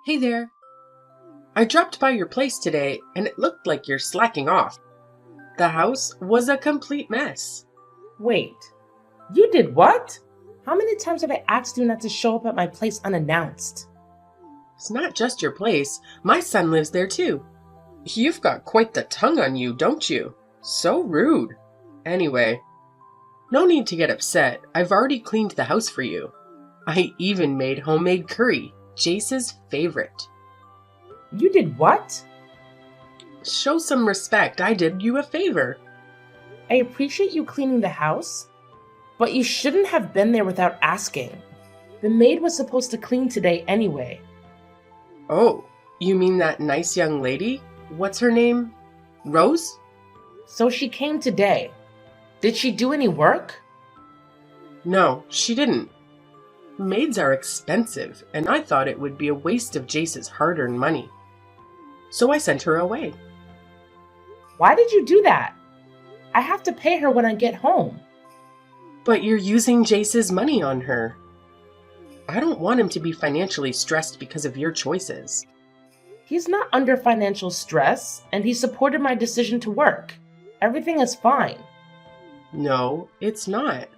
Hey there. I dropped by your place today and it looked like you're slacking off. The house was a complete mess. Wait, you did what? How many times have I asked you not to show up at my place unannounced? It's not just your place, my son lives there too. You've got quite the tongue on you, don't you? So rude. Anyway, no need to get upset. I've already cleaned the house for you. I even made homemade curry, Jace's favorite. You did what? Show some respect. I did you a favor. I appreciate you cleaning the house, but you shouldn't have been there without asking. The maid was supposed to clean today anyway. Oh, you mean that nice young lady? What's her name? Rose? So she came today. Did she do any work? No, she didn't. Maids are expensive, and I thought it would be a waste of Jace's hard-earned money. So I sent her away. Why did you do that? I have to pay her when I get home. But you're using Jace's money on her. I don't want him to be financially stressed because of your choices. He's not under financial stress, and he supported my decision to work. Everything is fine. No, it's not.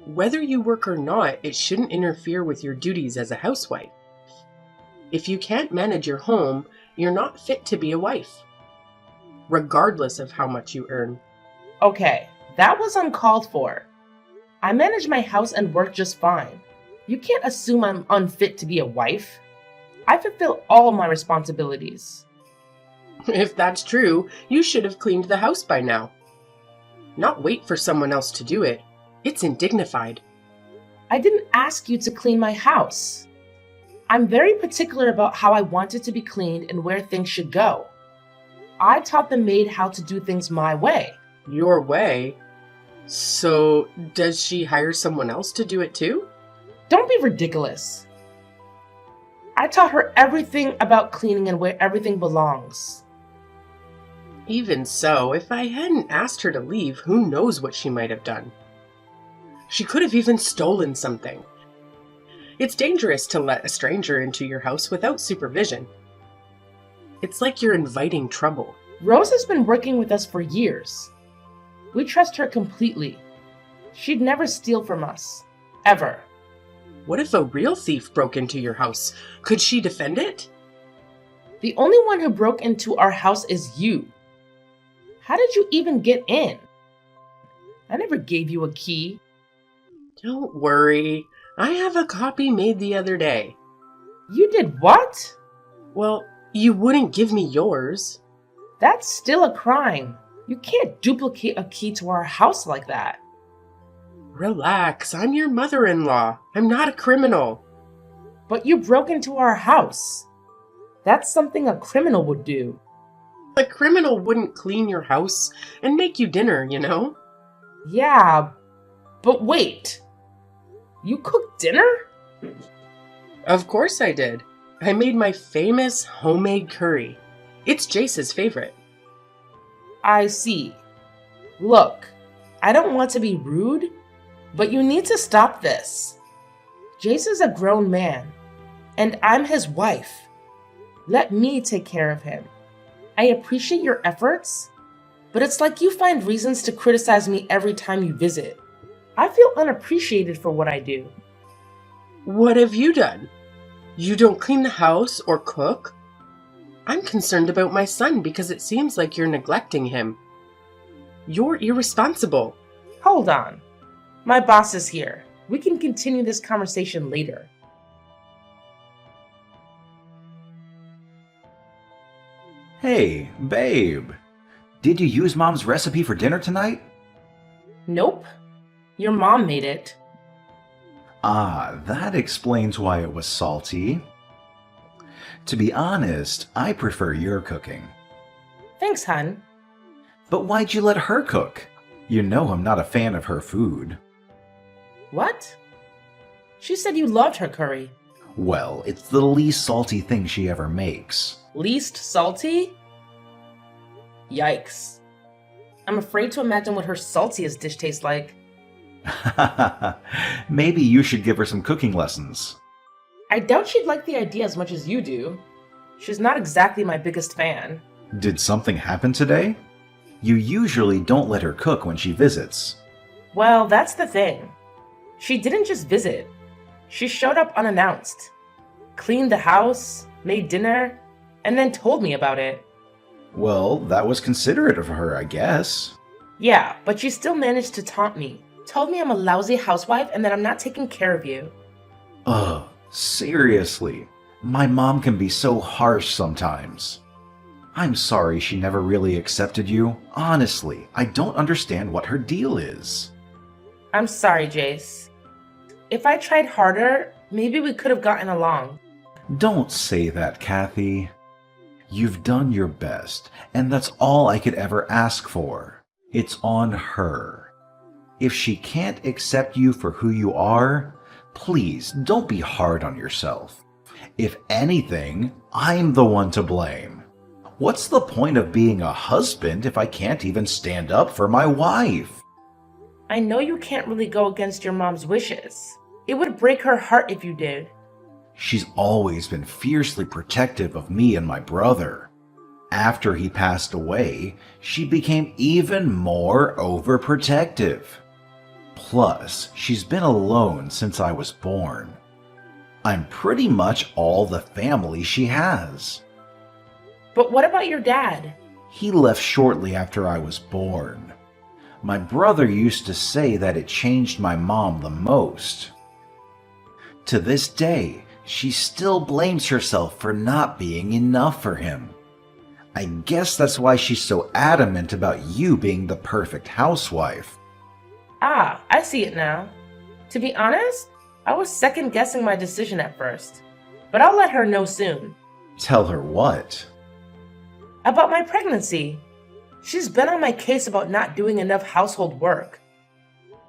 Whether you work or not, it shouldn't interfere with your duties as a housewife. If you can't manage your home, you're not fit to be a wife, regardless of how much you earn. Okay, that was uncalled for. I manage my house and work just fine. You can't assume I'm unfit to be a wife. I fulfill all my responsibilities. If that's true, you should have cleaned the house by now. Not wait for someone else to do it. It's indignified. I didn't ask you to clean my house. I'm very particular about how I want it to be cleaned and where things should go. I taught the maid how to do things my way. Your way? So, does she hire someone else to do it too? Don't be ridiculous. I taught her everything about cleaning and where everything belongs. Even so, if I hadn't asked her to leave, who knows what she might have done. She could have even stolen something. It's dangerous to let a stranger into your house without supervision. It's like you're inviting trouble. Rose has been working with us for years. We trust her completely. She'd never steal from us. Ever. What if a real thief broke into your house? Could she defend it? The only one who broke into our house is you. How did you even get in? I never gave you a key. Don't worry. I have a copy made the other day. You did what? Well, you wouldn't give me yours. That's still a crime. You can't duplicate a key to our house like that. Relax, I'm your mother-in-law. I'm not a criminal. But you broke into our house. That's something a criminal would do. A criminal wouldn't clean your house and make you dinner, you know? Yeah, but wait. You cooked dinner? Of course I did. I made my famous homemade curry. It's Jace's favorite. I see. Look, I don't want to be rude, but you need to stop this. Jace is a grown man, and I'm his wife. Let me take care of him. I appreciate your efforts, but it's like you find reasons to criticize me every time you visit. I feel unappreciated for what I do. What have you done? You don't clean the house or cook? I'm concerned about my son because it seems like you're neglecting him. You're irresponsible. Hold on. My boss is here. We can continue this conversation later. Hey, babe. Did you use Mom's recipe for dinner tonight? Nope. Your mom made it. Ah, that explains why it was salty. To be honest, I prefer your cooking. Thanks, hun. But why'd you let her cook? You know I'm not a fan of her food. What? She said you loved her curry. Well, it's the least salty thing she ever makes. Least salty? Yikes. I'm afraid to imagine what her saltiest dish tastes like. Maybe you should give her some cooking lessons. I doubt she'd like the idea as much as you do. She's not exactly my biggest fan. Did something happen today? You usually don't let her cook when she visits. Well, that's the thing. She didn't just visit. She showed up unannounced, cleaned the house, made dinner, and then told me about it. Well, that was considerate of her, I guess. Yeah, but she still managed to taunt me. Told me I'm a lousy housewife and that I'm not taking care of you. Ugh, seriously. My mom can be so harsh sometimes. I'm sorry she never really accepted you. Honestly, I don't understand what her deal is. I'm sorry, Jace. If I tried harder, maybe we could have gotten along. Don't say that, Kathy. You've done your best, and that's all I could ever ask for. It's on her. If she can't accept you for who you are, please don't be hard on yourself. If anything, I'm the one to blame. What's the point of being a husband if I can't even stand up for my wife? I know you can't really go against your mom's wishes. It would break her heart if you did. She's always been fiercely protective of me and my brother. After he passed away, she became even more overprotective. Plus, she's been alone since I was born. I'm pretty much all the family she has. But what about your dad? He left shortly after I was born. My brother used to say that it changed my mom the most. To this day, she still blames herself for not being enough for him. I guess that's why she's so adamant about you being the perfect housewife. Ah, I see it now. To be honest, I was second-guessing my decision at first. But I'll let her know soon. Tell her what? About my pregnancy. She's been on my case about not doing enough household work.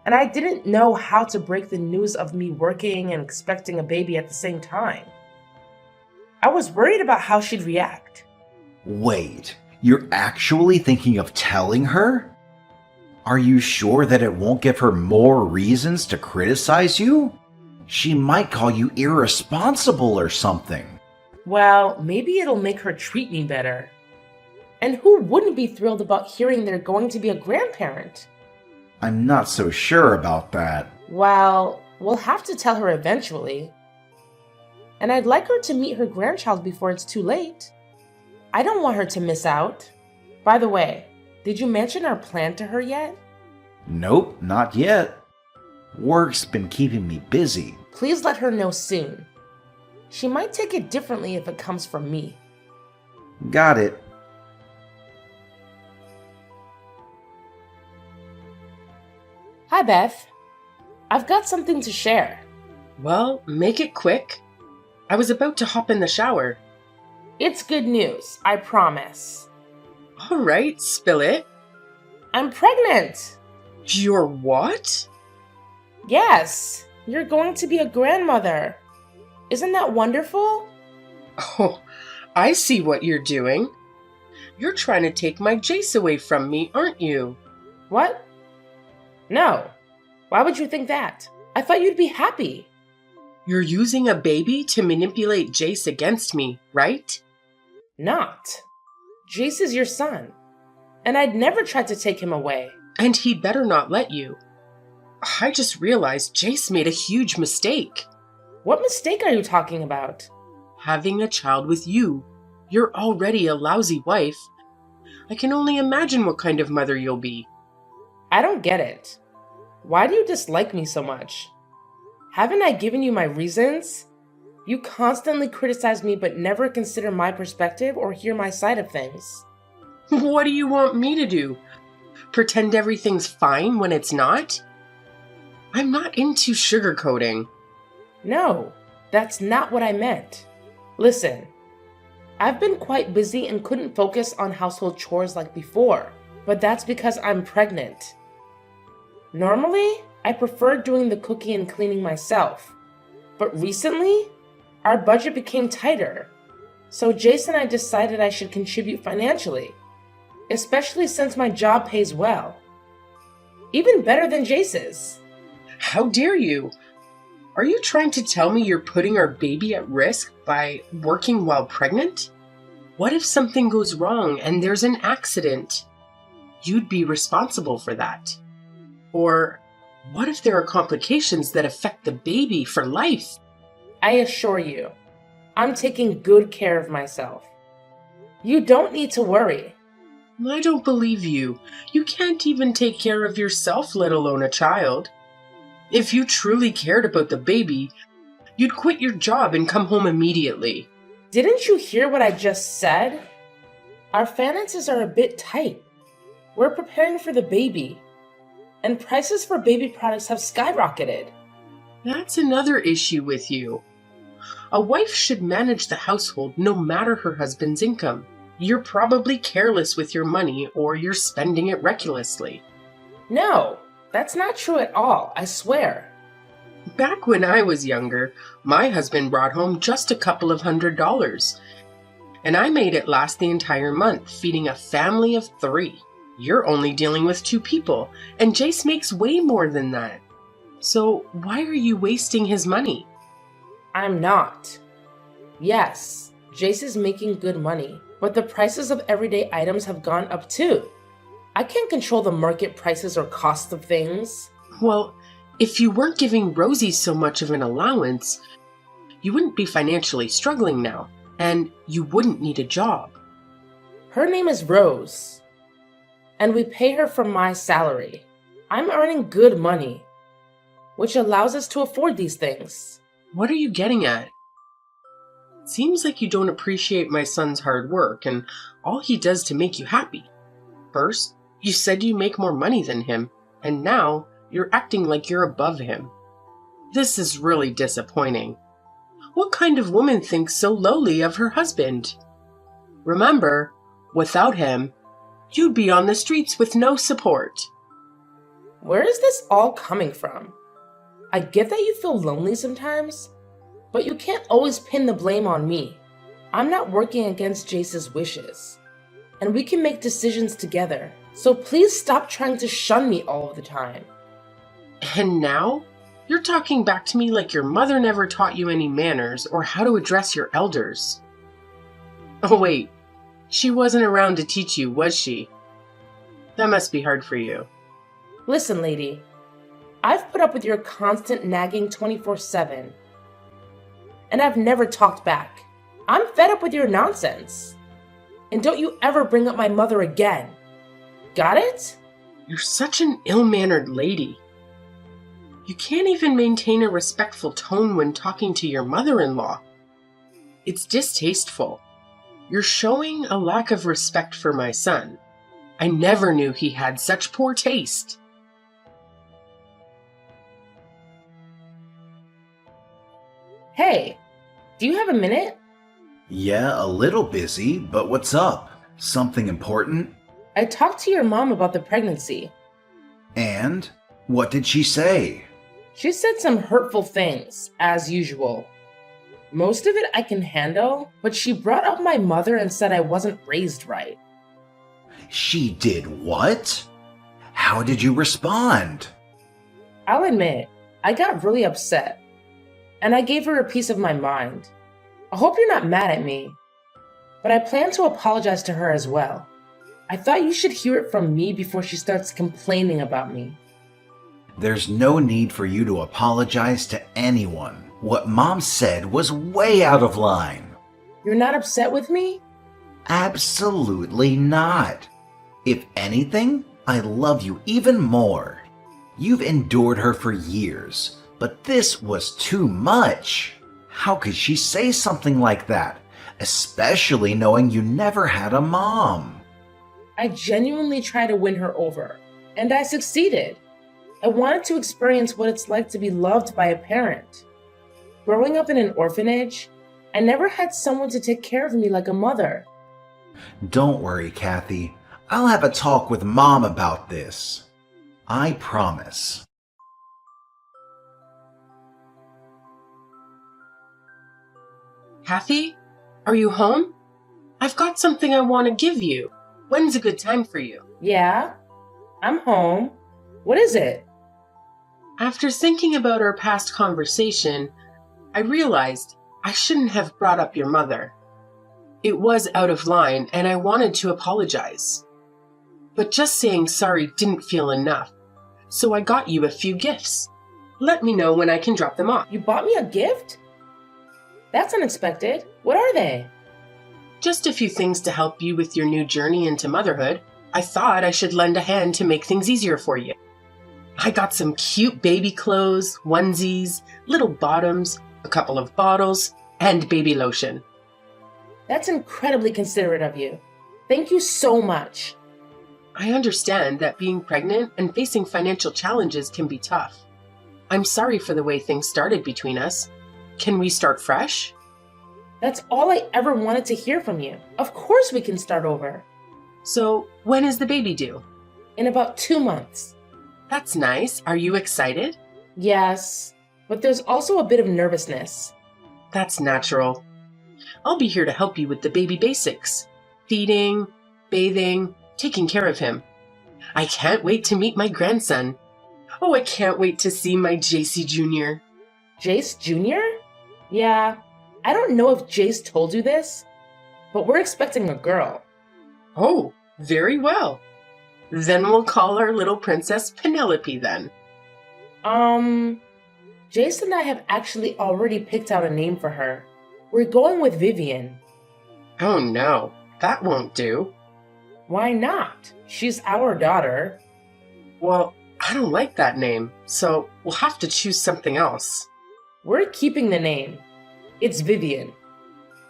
And I didn't know how to break the news of me working and expecting a baby at the same time. I was worried about how she'd react. Wait, you're actually thinking of telling her? Are you sure that it won't give her more reasons to criticize you? She might call you irresponsible or something. Well, maybe it'll make her treat me better. And who wouldn't be thrilled about hearing they're going to be a grandparent? I'm not so sure about that. Well, we'll have to tell her eventually. And I'd like her to meet her grandchild before it's too late. I don't want her to miss out. By the way, did you mention our plan to her yet? Nope, not yet. Work's been keeping me busy. Please let her know soon. She might take it differently if it comes from me. Got it. Hi, Beth. I've got something to share. Well, make it quick. I was about to hop in the shower. It's good news, I promise. All right, spill it. I'm pregnant! You're what? Yes, you're going to be a grandmother. Isn't that wonderful? Oh, I see what you're doing. You're trying to take my Jace away from me, aren't you? What? No. Why would you think that? I thought you'd be happy. You're using a baby to manipulate Jace against me, right? Not. Jace is your son, and I'd never tried to take him away. And he better not let you. I just realized Jace made a huge mistake. What mistake are you talking about? Having a child with you. You're already a lousy wife. I can only imagine what kind of mother you'll be. I don't get it. Why do you dislike me so much? Haven't I given you my reasons? You constantly criticize me but never consider my perspective or hear my side of things. What do you want me to do? Pretend everything's fine when it's not? I'm not into sugarcoating. No, that's not what I meant. Listen, I've been quite busy and couldn't focus on household chores like before, but that's because I'm pregnant. Normally, I prefer doing the cooking and cleaning myself, but recently, our budget became tighter, so Jace and I decided I should contribute financially, especially since my job pays well. Even better than Jace's. How dare you? Are you trying to tell me you're putting our baby at risk by working while pregnant? What if something goes wrong and there's an accident? You'd be responsible for that. Or what if there are complications that affect the baby for life? I assure you, I'm taking good care of myself. You don't need to worry. I don't believe you. You can't even take care of yourself, let alone a child. If you truly cared about the baby, you'd quit your job and come home immediately. Didn't you hear what I just said? Our finances are a bit tight. We're preparing for the baby, and prices for baby products have skyrocketed. That's another issue with you. A wife should manage the household no matter her husband's income. You're probably careless with your money or you're spending it recklessly. No, that's not true at all, I swear. Back when I was younger, my husband brought home just a couple of $100s, and I made it last the entire month, feeding a family of 3. You're only dealing with 2 people, and Jace makes way more than that. So why are you wasting his money? I'm not. Yes, Jace is making good money, but the prices of everyday items have gone up too. I can't control the market prices or cost of things. Well, if you weren't giving Rosie so much of an allowance, you wouldn't be financially struggling now, and you wouldn't need a job. Her name is Rose, and we pay her from my salary. I'm earning good money, which allows us to afford these things. What are you getting at? It seems like you don't appreciate my son's hard work and all he does to make you happy. First, you said you make more money than him, and now you're acting like you're above him. This is really disappointing. What kind of woman thinks so lowly of her husband? Remember, without him, you'd be on the streets with no support. Where is this all coming from? I get that you feel lonely sometimes, but you can't always pin the blame on me. I'm not working against Jace's wishes, and we can make decisions together. So please stop trying to shun me all of the time. And now, you're talking back to me like your mother never taught you any manners or how to address your elders. Oh wait, she wasn't around to teach you, was she? That must be hard for you. Listen, lady, I've put up with your constant nagging 24/7, and I've never talked back. I'm fed up with your nonsense. And don't you ever bring up my mother again. Got it? You're such an ill-mannered lady. You can't even maintain a respectful tone when talking to your mother-in-law. It's distasteful. You're showing a lack of respect for my son. I never knew he had such poor taste. Hey, do you have a minute? Yeah, a little busy, but what's up? Something important? I talked to your mom about the pregnancy. And? What did she say? She said some hurtful things, as usual. Most of it I can handle, but she brought up my mother and said I wasn't raised right. She did what? How did you respond? I'll admit, I got really upset, and I gave her a piece of my mind. I hope you're not mad at me, but I plan to apologize to her as well. I thought you should hear it from me before she starts complaining about me. There's no need for you to apologize to anyone. What Mom said was way out of line. You're not upset with me? Absolutely not. If anything, I love you even more. You've endured her for years, but this was too much. How could she say something like that, especially knowing you never had a mom? I genuinely tried to win her over, and I succeeded. I wanted to experience what it's like to be loved by a parent. Growing up in an orphanage, I never had someone to take care of me like a mother. Don't worry, Kathy. I'll have a talk with Mom about this. I promise. Kathy, are you home? I've got something I want to give you. When's a good time for you? Yeah, I'm home. What is it? After thinking about our past conversation, I realized I shouldn't have brought up your mother. It was out of line, and I wanted to apologize. But just saying sorry didn't feel enough, so I got you a few gifts. Let me know when I can drop them off. You bought me a gift? That's unexpected. What are they? Just a few things to help you with your new journey into motherhood. I thought I should lend a hand to make things easier for you. I got some cute baby clothes, onesies, little bottoms, a couple of bottles, and baby lotion. That's incredibly considerate of you. Thank you so much. I understand that being pregnant and facing financial challenges can be tough. I'm sorry for the way things started between us. Can we start fresh? That's all I ever wanted to hear from you. Of course we can start over. So, when is the baby due? In about 2 months. That's nice. Are you excited? Yes, but there's also a bit of nervousness. That's natural. I'll be here to help you with the baby basics. Feeding, bathing, taking care of him. I can't wait to meet my grandson. Oh, I can't wait to see my JC Jr. Jace Jr.? Yeah, I don't know if Jace told you this, but we're expecting a girl. Oh, very well. Then we'll call our little princess Penelope then. Jace and I have actually already picked out a name for her. We're going with Vivian. Oh no, that won't do. Why not? She's our daughter. Well, I don't like that name, so we'll have to choose something else. We're keeping the name. It's Vivian.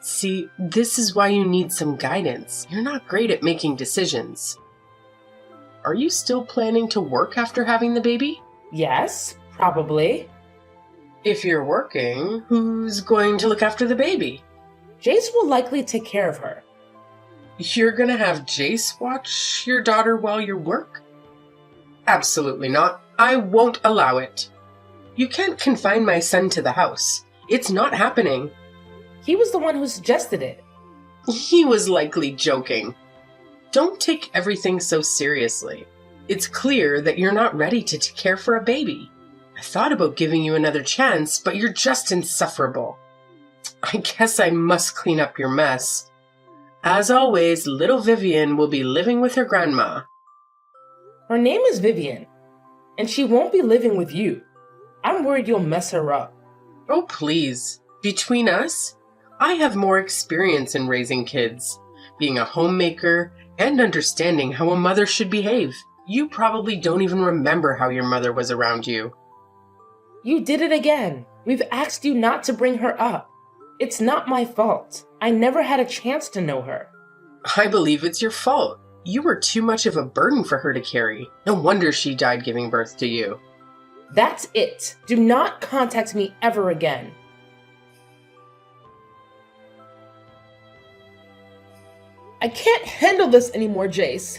See, this is why you need some guidance. You're not great at making decisions. Are you still planning to work after having the baby? Yes, probably. If you're working, who's going to look after the baby? Jace will likely take care of her. You're gonna have Jace watch your daughter while you work? Absolutely not. I won't allow it. You can't confine my son to the house. It's not happening. He was the one who suggested it. He was likely joking. Don't take everything so seriously. It's clear that you're not ready to care for a baby. I thought about giving you another chance, but you're just insufferable. I guess I must clean up your mess. As always, little Vivian will be living with her grandma. Her name is Vivian, and she won't be living with you. I'm worried you'll mess her up. Oh, please. Between us, I have more experience in raising kids, being a homemaker, and understanding how a mother should behave. You probably don't even remember how your mother was around you. You did it again. We've asked you not to bring her up. It's not my fault. I never had a chance to know her. I believe it's your fault. You were too much of a burden for her to carry. No wonder she died giving birth to you. That's it. Do not contact me ever again. I can't handle this anymore, Jace.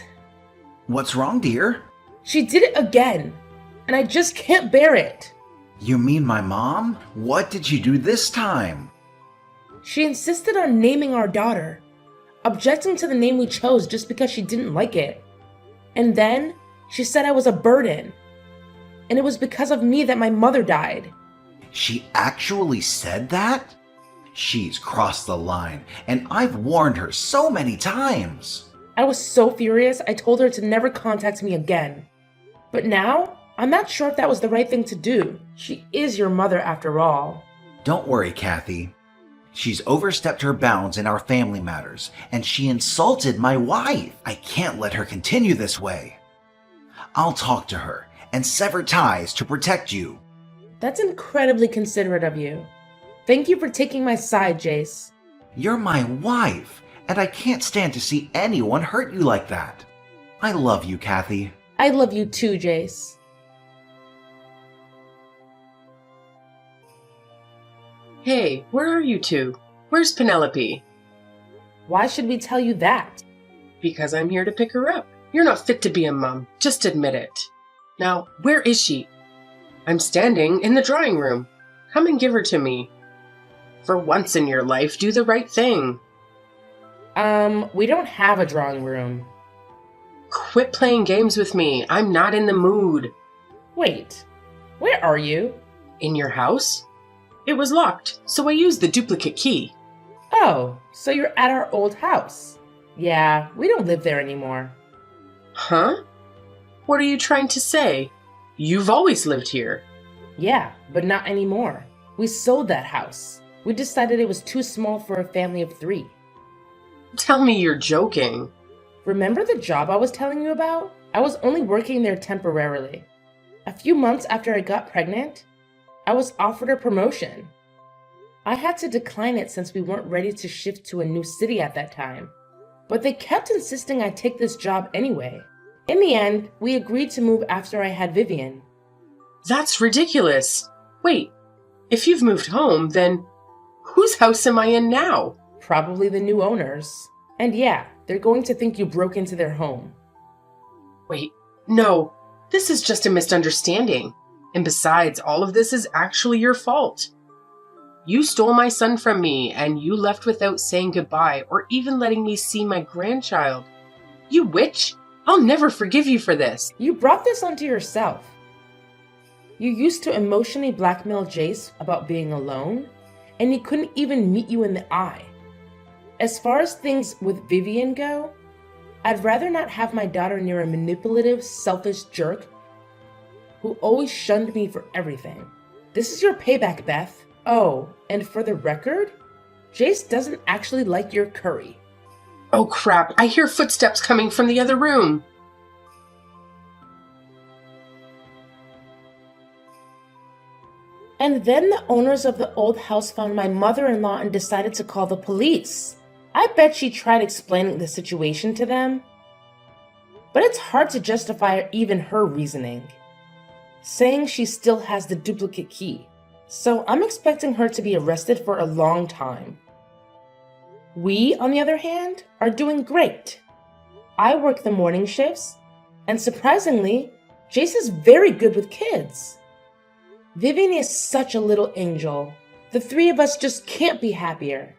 What's wrong, dear? She did it again, and I just can't bear it. You mean my mom? What did she do this time? She insisted on naming our daughter, objecting to the name we chose just because she didn't like it. And then she said I was a burden, and it was because of me that my mother died. She actually said that? She's crossed the line, and I've warned her so many times. I was so furious, I told her to never contact me again. But now, I'm not sure if that was the right thing to do. She is your mother after all. Don't worry, Kathy. She's overstepped her bounds in our family matters, and she insulted my wife. I can't let her continue this way. I'll talk to her and sever ties to protect you. That's incredibly considerate of you. Thank you for taking my side, Jace. You're my wife, and I can't stand to see anyone hurt you like that. I love you, Kathy. I love you too, Jace. Hey, where are you two? Where's Penelope? Why should we tell you that? Because I'm here to pick her up. You're not fit to be a mom. Just admit it. Now, where is she? I'm standing in the drawing room. Come and give her to me. For once in your life, do the right thing. We don't have a drawing room. Quit playing games with me. I'm not in the mood. Wait, Where are you? In your house? It was locked, so I used the duplicate key. Oh, so you're at our old house. Yeah, we don't live there anymore. Huh? What are you trying to say? You've always lived here. Yeah, but not anymore. We sold that house. We decided it was too small for a family of 3. Tell me you're joking. Remember the job I was telling you about? I was only working there temporarily. A few months after I got pregnant, I was offered a promotion. I had to decline it since we weren't ready to shift to a new city at that time. But they kept insisting I take this job anyway. In the end, we agreed to move after I had Vivian. That's ridiculous. Wait, if you've moved home, then whose house am I in now? Probably the new owners. And yeah, they're going to think you broke into their home. Wait, no, this is just a misunderstanding. And besides, all of this is actually your fault. You stole my son from me, and you left without saying goodbye or even letting me see my grandchild. You witch! I'll never forgive you for this. You brought this onto yourself. You used to emotionally blackmail Jace about being alone, and he couldn't even meet you in the eye. As far as things with Vivian go, I'd rather not have my daughter near a manipulative, selfish jerk who always shunned me for everything. This is your payback, Beth. Oh, and for the record, Jace doesn't actually like your curry. Oh crap, I hear footsteps coming from the other room. And then the owners of the old house found my mother-in-law and decided to call the police. I bet she tried explaining the situation to them. But it's hard to justify even her reasoning, saying she still has the duplicate key. So I'm expecting her to be arrested for a long time. We, on the other hand, are doing great. I work the morning shifts, and surprisingly, Jace is very good with kids. Vivian is such a little angel. The 3 of us just can't be happier.